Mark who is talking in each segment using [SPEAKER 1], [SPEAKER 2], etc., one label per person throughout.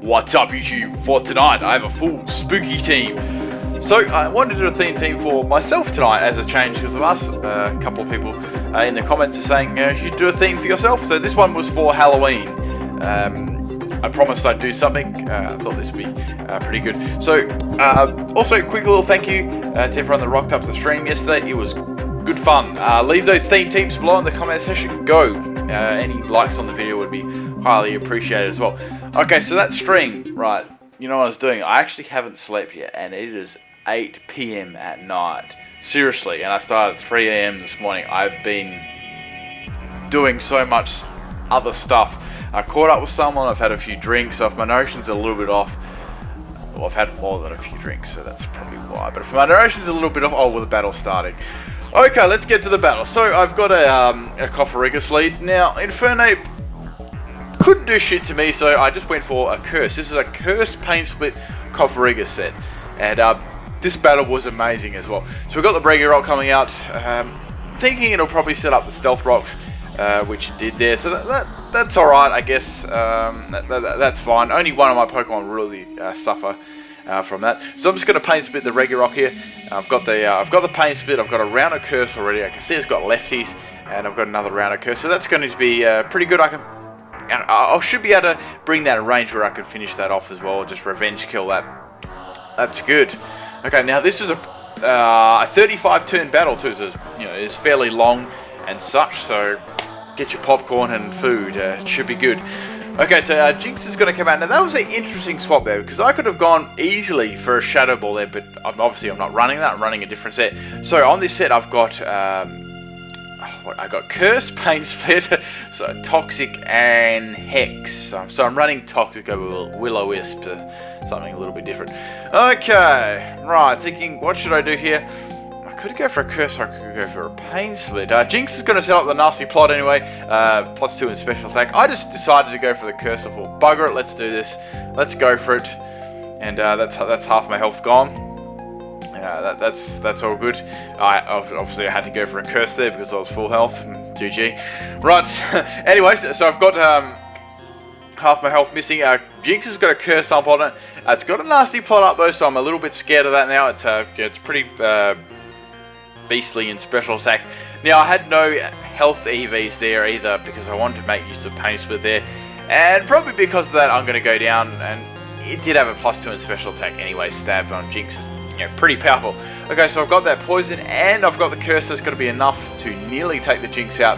[SPEAKER 1] What's up YouTube? For tonight I have a full spooky team. So I wanted to do a theme team for myself tonight as a change because of us. A couple of people in the comments are saying you should do a theme for yourself. So this one was for Halloween. I promised I'd do something. I thought this would be pretty good. So also quick little thank you to everyone that rocked up to the stream yesterday. It was good fun. Leave those theme teams below in the comment section. Go. Any likes on the video would be highly appreciated as well. Okay, so that stream, right, you know what I was doing? I actually haven't slept yet, and it is 8 PM at night. Seriously, and I started at 3 AM this morning. I've been doing so much other stuff. I caught up with someone, I've had a few drinks, so if my narration's a little bit off, well, I've had more than a few drinks, so that's probably why. But if my narration's a little bit off, oh, well, the battle's starting. Okay, let's get to the battle. So I've got a Cophorigis lead. Now, Infernape couldn't do shit to me, so I just went for a curse. This is a cursed pain split Cophorigis set, and this battle was amazing as well. So we've got the Brega Rock coming out, thinking it'll probably set up the Stealth Rocks, which it did there, so that's alright, I guess. That's fine. Only one of my Pokemon really suffer from that. So I'm just going to Pain Split the Brega Rock here. I've got the Pain Split, I've got a round of Curse already. I can see it's got lefties, and I've got another round of Curse, so that's going to be pretty good. I should be able to bring that in range where I can finish that off as well, just revenge kill that. That's good. Okay, now this was a 35 turn battle too, so it's fairly long and such, so get your popcorn and food, it should be good. Okay, so Jinx is going to come out. Now that was an interesting swap there, because I could have gone easily for a Shadow Ball there, but obviously I'm not running that, I'm running a different set. So on this set I've got I got Curse, Pain Split, so Toxic and Hex. So I'm running Toxic over Will-O-Wisp, something a little bit different. Okay, right, thinking, what should I do here? I could go for a Curse, or I could go for a Pain Split. Jinx is going to set up the nasty plot anyway, +2 in special attack. I just decided to go for the Curse. I thought, bugger it, let's do this. Let's go for it. And that's half my health gone. That's all good. Obviously I had to go for a Curse there because I was full health. GG. Right. Anyways, so I've got half my health missing. Jinx has got a Curse up on it. It's got a nasty plot up though, so I'm a little bit scared of that now. It's pretty beastly in special attack. Now I had no health EVs there either because I wanted to make use of Pain Split there, and probably because of that I'm going to go down. And it did have a +2 in special attack anyway. Stab on Jinx. Pretty powerful. Okay, so I've got that poison and I've got the Curse. That's going to be enough to nearly take the Jinx out.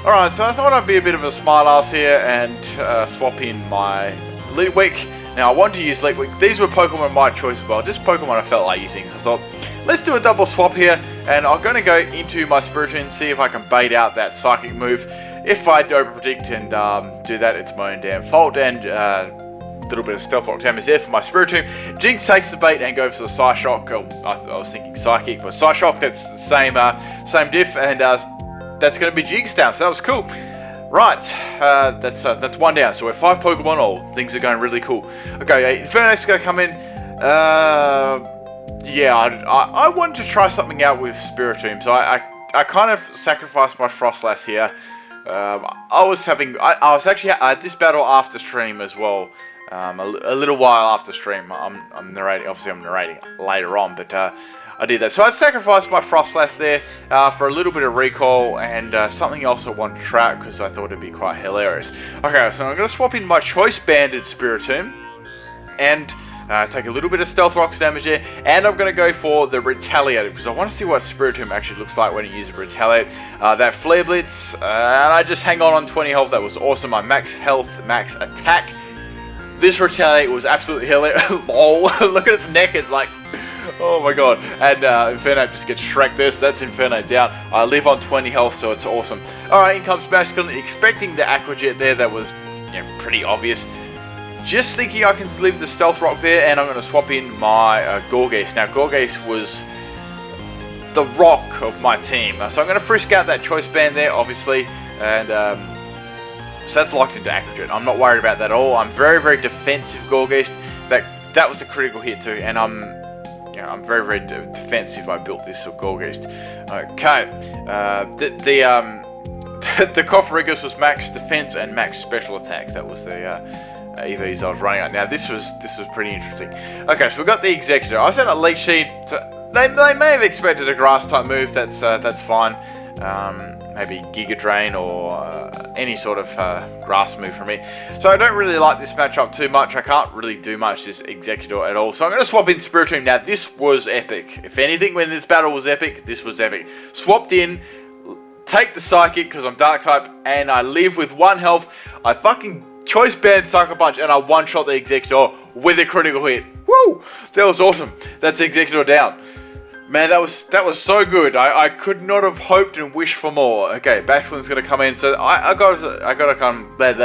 [SPEAKER 1] Alright, so I thought I'd be a bit of a smart ass here and swap in my Litwick. Now I wanted to use Litwick. These were Pokemon of my choice as well, just Pokemon I felt like using. So I thought, let's do a double swap here, and I'm going to go into my Spiritomb and see if I can bait out that Psychic move. If I over-predict and do that, it's my own damn fault, and little bit of Stealth Rock damage there for my Spiritomb. Jinx takes the bait and goes for the Psyshock. I was thinking Psychic, but Psyshock, that's the same diff, and that's going to be Jinx down, so that was cool. Right, that's one down, so we're 5 Pokemon all. Things are going really cool. Okay, Infernape's going to come in. Yeah, I wanted to try something out with Spiritomb, so I kind of sacrificed my Frostlass here. I was actually at this battle after stream as well. A little while after stream. I'm narrating. Obviously, I'm narrating later on, but I did that. So I sacrificed my Frostlass there for a little bit of recall and something else I wanted to try because I thought it'd be quite hilarious. Okay, so I'm going to swap in my Choice Banded Spiritomb and take a little bit of Stealth Rocks damage there, and I'm going to go for the Retaliate because I want to see what Spiritomb actually looks like when you use Retaliate. That Flare Blitz, and I just hang on 20 health. That was awesome. My max health, max attack. This Retaliate was absolutely hilarious. Lol, look at its neck, it's like, oh my god. And Infernape just gets Shrek this, that's Infernape down. I live on 20 health, so it's awesome. Alright, in comes Masculine, expecting the Aqua Jet there, that was pretty obvious. Just thinking I can leave the Stealth Rock there, and I'm going to swap in my Gorgeist. Now, Gorgeist was the rock of my team. So I'm going to Frisk out that Choice Band there, obviously, and so that's locked into Aqua Jet. I'm not worried about that at all. I'm very, very defensive Gorgeist. That was a critical hit too, and I'm very, very defensive. I built this Gorgeist. Okay, the Cophorigis was max defense and max special attack. That was the EVs I was running at. Now this was pretty interesting. Okay, so we've got the Executor. I sent a leech seed. They may have expected a grass type move. That's fine. Maybe Giga Drain or any sort of grass move from me. So I don't really like this matchup too much. I can't really do much this Executor at all. So I'm going to swap in Spirit Stream. Now this was epic. If anything, when this battle was epic, this was epic. Swapped in, take the Psychic because I'm Dark type, and I live with 1 health. I fucking Choice Band Sucker Punch, and I one-shot the Executor with a critical hit. Woo! That was awesome. That's Executor down. Man, that was so good. I could not have hoped and wished for more. Okay, Basculin's gonna come in, so I gotta come there.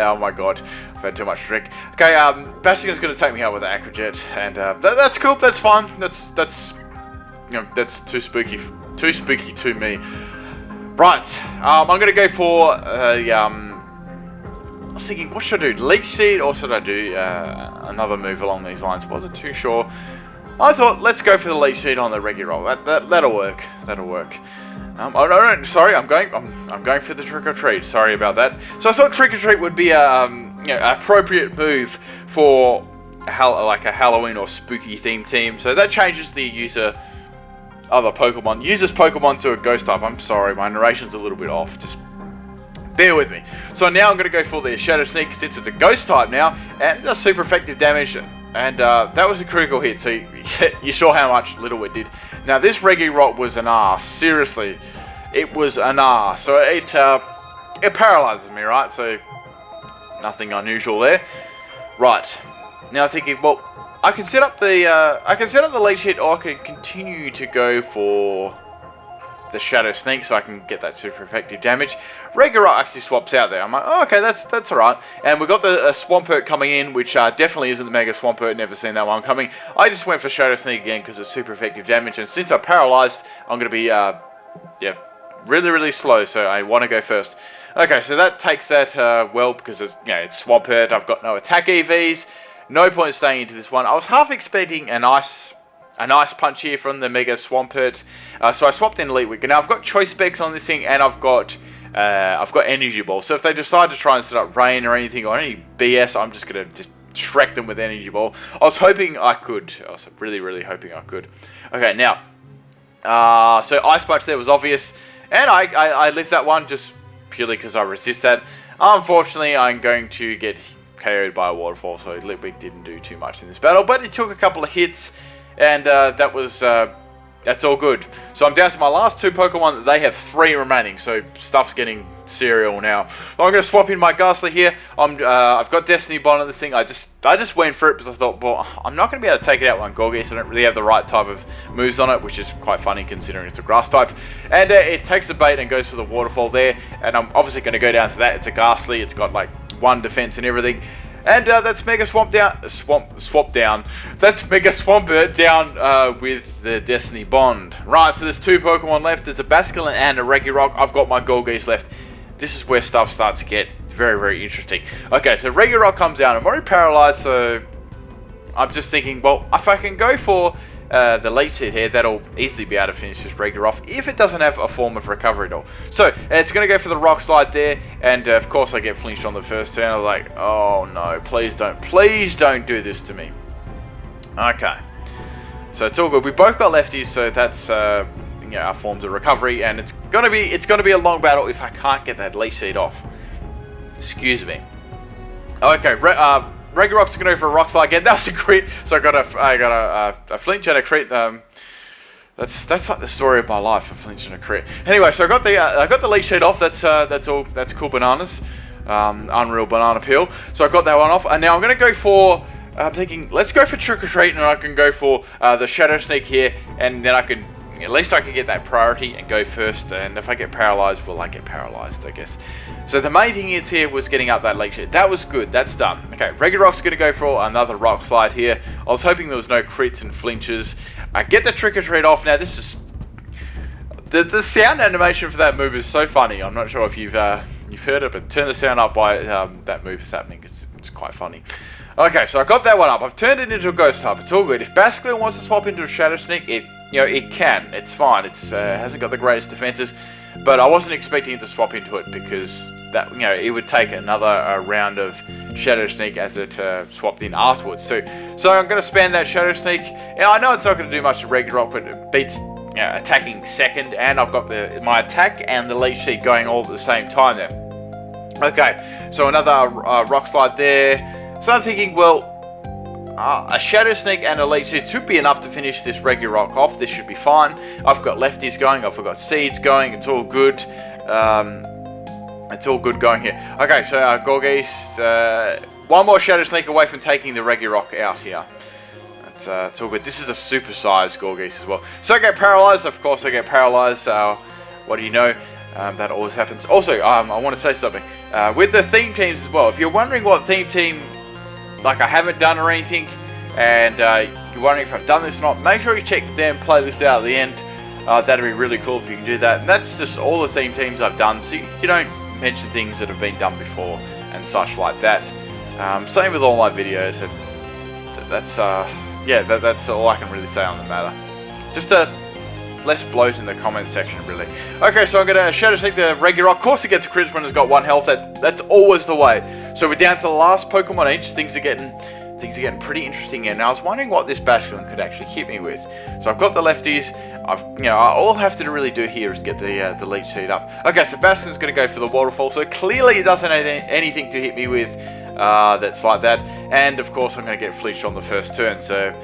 [SPEAKER 1] Oh my god, I've had too much to drink. Okay, Basculin's gonna take me out with the Aquajet, and that's cool. That's fine. That's too spooky to me. Right, I'm gonna go for I was thinking, what should I do? Leech Seed, or should I do another move along these lines? Wasn't too sure. I thought, let's go for the Leech Seed on the regular roll. That'll work. That'll work. Oh no, sorry, I'm going for the Trick or Treat. Sorry about that. So I thought Trick or Treat would be appropriate move for like a Halloween or spooky themed team. So that changes the user's Pokemon to a Ghost type. I'm sorry, my narration's a little bit off. Just bear with me. So now I'm going to go for the Shadow Sneak since it's a Ghost type now, and it does super effective damage. And that was a critical hit, so you saw how much little it did. Now this Regirock was an arse, seriously. It was an arse. So it paralyzes me, right? So nothing unusual there. Right. Now I'm thinking, well, I can set up the Leech hit, or I can continue to go for the Shadow Sneak so I can get that super effective damage. Regirock actually swaps out there. I'm like, oh, okay, that's alright. And we've got the Swampert coming in, which definitely isn't the Mega Swampert. Never seen that one coming. I just went for Shadow Sneak again because it's super effective damage. And since I'm paralyzed, I'm going to be really slow. So I want to go first. Okay, so that takes that well because it's Swampert. I've got no attack EVs. No point staying into this one. I was half expecting a nice punch here from the Mega Swampert. So I swapped in Elite Wick. Now I've got choice specs on this thing, and I've got Energy Ball. So if they decide to try and set up Rain or anything or any BS, I'm just gonna Shrek them with Energy Ball. I was hoping I could. I was really hoping I could. Okay, now so Ice Punch there was obvious, and I lived that one just purely because I resist that. Unfortunately, I'm going to get KO'd by a Waterfall, so Litwick didn't do too much in this battle, but it took a couple of hits, and that's all good. So I'm down to my last 2 Pokemon. They have 3 remaining, so stuff's getting serial now. So I'm going to swap in my Ghastly here. I've got Destiny Bond on this thing. I just went for it because I thought, well, I'm not going to be able to take it out with Gorgeous. I don't really have the right type of moves on it, which is quite funny considering it's a Grass type. And it takes the bait and goes for the Waterfall there. And I'm obviously going to go down to that. It's a Ghastly. It's got like 1 defense and everything. And that's Mega Swap down. That's Mega Swampert down with the Destiny Bond. Right, so there's 2 Pokemon left. There's a Basculin and a Regirock. I've got my Golgeese left. This is where stuff starts to get very interesting. Okay, so Regirock comes out. I'm already paralyzed, so I'm just thinking, well, if I can go for the Leech Seed here, that'll easily be able to finish this Regirock off if it doesn't have a form of recovery at all. So it's going to go for the Rock Slide there, and of course I get flinched on the first turn. I'm like, oh no, please don't do this to me. Okay, so it's all good. We both got lefties, so that's our forms of recovery, and it's gonna be a long battle if I can't get that Leech Seed off. Excuse me. Okay, Regirock's gonna go for a Rock Slide again. That was a crit, so I got a flinch and a crit. That's like the story of my life, a flinch and a crit. Anyway, so I got the Leech Seed off. That's cool bananas. Unreal banana peel. So I got that one off, and now I'm gonna go for. I'm thinking, let's go for Trick or Treat, and I can go for the Shadow Sneak here, and then at least I can get that priority and go first. And if I get paralyzed, well, I get paralyzed, I guess. So the main thing is here was getting up that Leech Seed. That was good. That's done. Okay, Regirock's going to go for another Rock Slide here. I was hoping there was no crits and flinches. I get the Trick or Treat off. Now this is the sound animation for that move is so funny. I'm not sure if you've heard it, but turn the sound up by that move is happening. It's quite funny. Okay, so I got that one up. I've turned it into a Ghost type. It's all good. If Basculin wants to swap into a Shadow Sneak, it can. It's fine. It's hasn't got the greatest defenses, but I wasn't expecting it to swap into it because that it would take another round of Shadow Sneak as it swapped in afterwards too. So I'm going to spam that Shadow Sneak. Yeah, I know it's not going to do much to regular rock, but it beats attacking second, and I've got my attack and the leech seed going all at the same time there. Okay, so another rock slide there. So I'm thinking, well, a Shadow Sneak and a leech seed should be enough to finish this regular rock off. This should be fine. I've got lefties going, I've got seeds going, it's all good. It's all good going here. Okay, so Gorgeist, one more Shadow Sneak away from taking the regular rock out here. It's all good. This is a super-sized Gorgeist as well. So I get paralyzed, of course I get paralyzed. What do you know? That always happens. Also, I want to say something. With the theme teams as well, if you're wondering what theme team like I haven't done or anything, and you're wondering if I've done this or not, make sure you check the damn playlist out at the end. That'd be really cool if you can do that. And that's just all the theme teams I've done, so you don't mention things that have been done before and such like that. Same with all my videos, and that's that's all I can really say on the matter. Just less bloat in the comments section, really. Okay, so I'm going to Shadow Sneak the regular rock. Of course it gets a crit when it's got 1 health. That's always the way. So we're down to the last Pokemon each. Things are getting pretty interesting here. Now I was wondering what this Basculin could actually hit me with. So I've got the lefties. All I have to really do here is get the leech seed up. Okay, so Basculin's going to go for the waterfall. So clearly it doesn't have anything to hit me with that's like that. And of course I'm going to get fleeched on the first turn. So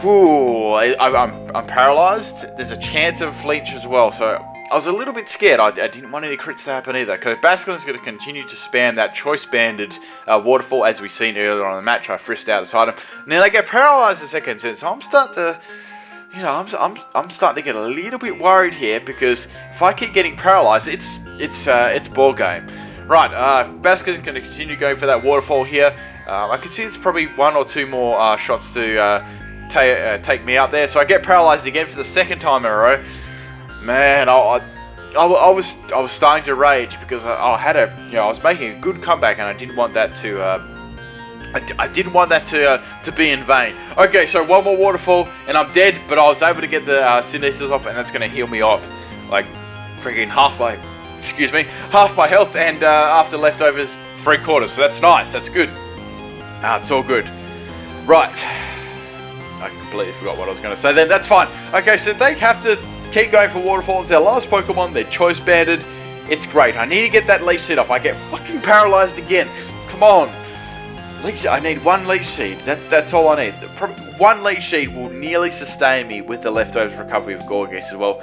[SPEAKER 1] I'm paralyzed. There's a chance of fleech as well. So I was a little bit scared. I didn't want any crits to happen either, because Basculin's going to continue to spam that choice banded waterfall as we've seen earlier on in the match. I frisked out beside him. Now they get paralyzed the second turn, so I'm starting to, I'm starting to get a little bit worried here, because if I keep getting paralyzed, it's ball game. Right, Basculin's going to continue going for that waterfall here. I can see it's probably 1 or 2 more shots to take me out there. So I get paralyzed again for the second time in a row. Man, I was starting to rage, because I was making a good comeback, and I didn't want that to I didn't want that to be in vain. Okay, so 1 more waterfall and I'm dead, but I was able to get the Synesthesias off, and that's going to heal me up like freaking half my health, and after leftovers 3/4. So that's nice. That's good. It's all good. Right. I completely forgot what I was going to say then. That's fine. Okay, so they have to keep going for waterfall. It's their last Pokemon. They're choice banded. It's great. I need to get that leech seed off. I get fucking paralyzed again. Come on. I need 1 leech seed. That's all I need. 1 leech seed will nearly sustain me with the leftovers recovery of Gorgeist as well,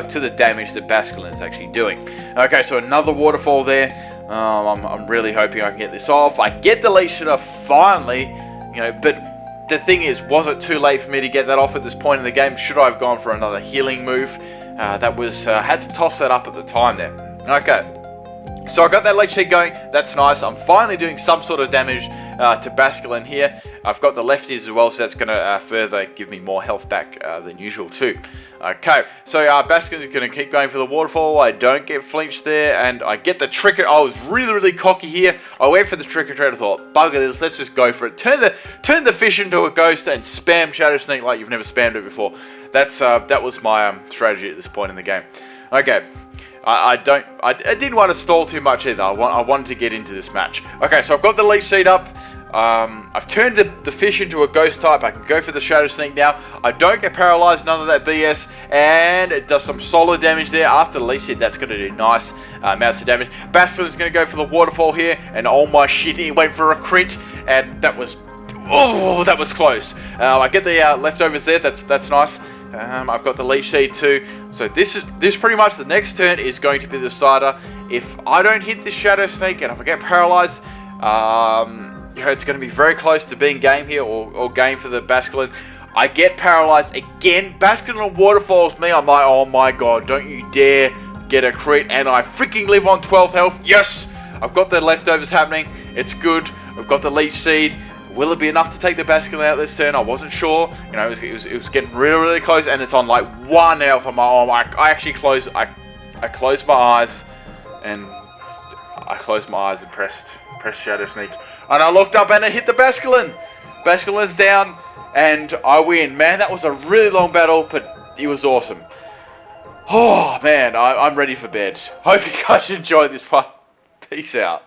[SPEAKER 1] to the damage that Basculin is actually doing. Okay, so another waterfall there. I'm really hoping I can get this off. I get the leech seed off finally, but the thing is, was it too late for me to get that off at this point in the game? Should I have gone for another healing move? That was had to toss that up at the time there. Okay. So I got that leech seed going. That's nice. I'm finally doing some sort of damage to Basculin here. I've got the lefties as well, so that's going to further give me more health back than usual too. Okay, so Basculin's going to keep going for the waterfall. I don't get flinched there, and I get the trick. I was really cocky here. I went for the trick or treat. I thought, bugger this, let's just go for it. Turn the fish into a ghost and spam Shadow Sneak like you've never spammed it before. That was my strategy at this point in the game. Okay. I didn't want to stall too much either. I wanted to get into this match. Okay, so I've got the leech seed up. I've turned the fish into a ghost type. I can go for the Shadow Sneak now. I don't get paralyzed, none of that BS, and it does some solid damage there. After the leech seed, that's going to do nice amounts of damage. Basculin's going to go for the waterfall here, and oh my shit, he went for a crit, and that was close. I get the leftovers there. That's nice. I've got the leech seed too. So this pretty much the next turn is going to be the decider. If I don't hit this Shadow Sneak and if I get paralyzed, it's going to be very close to being game here or game for the Basculin. I get paralyzed again. Basculin waterfalls me. I'm like, oh my god, don't you dare get a crit, and I freaking live on 12 health. Yes, I've got the leftovers happening. It's good. I've got the leech seed. Will it be enough to take the Basculin out this turn? I wasn't sure. It was getting really close, and it's on like 1 health. I'm like, oh, I actually closed. I closed my eyes, and pressed Shadow Sneak, and I looked up and it hit the Basculin. Basculin's down, and I win. Man, that was a really long battle, but it was awesome. Oh man, I'm ready for bed. Hope you guys enjoyed this one. Peace out.